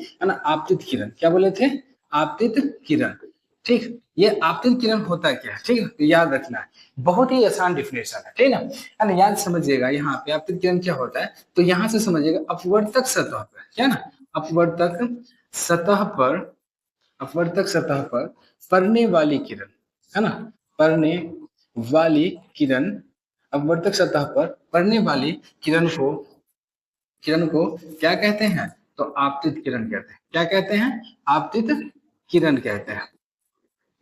है ना, आपतित किरण। क्या बोले थे? आपतित किरण। ठीक, ये आपतित किरण होता क्या है? ठीक है, तो याद रखना है, बहुत ही आसान डिफिनेशन है, ठीक है ना, याद समझिएगा। यहाँ पे आपतित किरण क्या होता है, तो यहाँ से समझिएगा, अपवर्तक सतह पर, क्या ना, अपवर्तक सतह पर, अपवर्तक सतह पर पड़ने वाली किरण, है ना, पड़ने वाली किरण, अपवर्तक सतह पर पड़ने वाली किरण को क्या कहते हैं? तो आपतित किरण कहते हैं। क्या कहते हैं? आपतित किरण कहते हैं।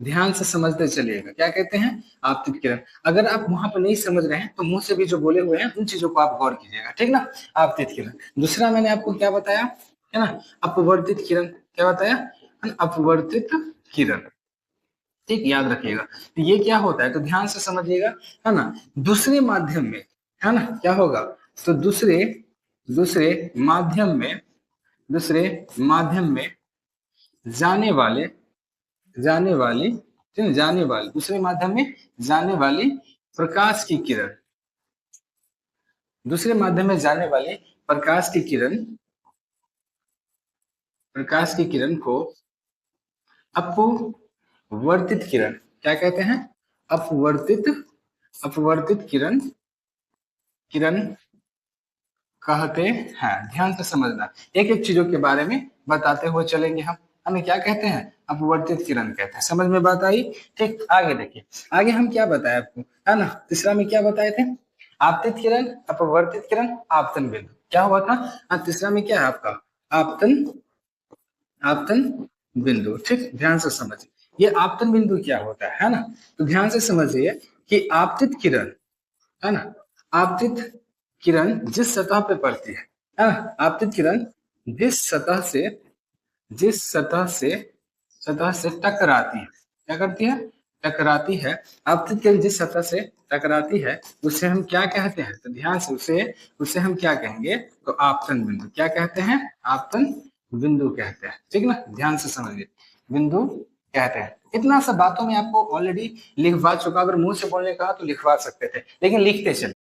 ध्यान से समझते चलिएगा, क्या कहते हैं? आपतित किरण। अगर आप वहां पर नहीं समझ रहे हैं तो मुंह से भी जो बोले हुए हैं उन चीजों को आप गौर कीजिएगा, ठीक ना। आपतित किरण। दूसरा मैंने आपको क्या बताया, है ना, अपवर्तित किरण। क्या बताया? अपवर्तित किरण। ठीक, याद रखिएगा। तो ये क्या होता है, तो ध्यान से समझिएगा, है ना, दूसरे माध्यम में, है ना, क्या होगा, तो दूसरे दूसरे माध्यम में, दूसरे माध्यम में जाने वाले, जाने वाली, ठीक है, जाने वाली, दूसरे माध्यम में जाने वाली प्रकाश की किरण, दूसरे माध्यम में जाने वाली प्रकाश की किरण, प्रकाश की किरण को अपवर्तित किरण क्या कहते हैं? अपवर्तित, अपवर्तित किरण, किरण कहते हैं। ध्यान से समझना, एक एक चीजों के बारे में बताते हुए चलेंगे हम। हमें क्या कहते हैं? अपवर्तित किरण कहते हैं। समझ में बात आई? ठीक, आगे देखिए, आगे हम क्या बताए आपको, है ना, तीसरा में क्या बताए थे? आपतित किरण, अपवर्तित किरण, आपतन बिंदु। क्या हुआ था? हाँ, तीसरा में क्या है आपका? आपतन, आपतन बिंदु। ठीक, ध्यान से समझिए, ये आपतन बिंदु क्या होता है ना, तो ध्यान से समझिए कि आपतित किरण, है ना, आपतित किरण जिस सतह पे पड़ती है ना, आपतित किरण जिस सतह से, जिस सतह से टकराती है, क्या करती है? टकराती है। आपतित किरण जिस सतह से टकराती है उसे हम क्या कहते हैं? तो ध्यान से, उसे उसे हम क्या कहेंगे? तो आपतन बिंदु। क्या कहते हैं? आपतन बिंदु कहते हैं। ठीक ना, ध्यान से समझिए, बिंदु कहते हैं। इतना सब बातों में आपको ऑलरेडी लिखवा चुका, अगर मुंह से बोलने कहा तो लिखवा सकते थे, लेकिन लिखते चले।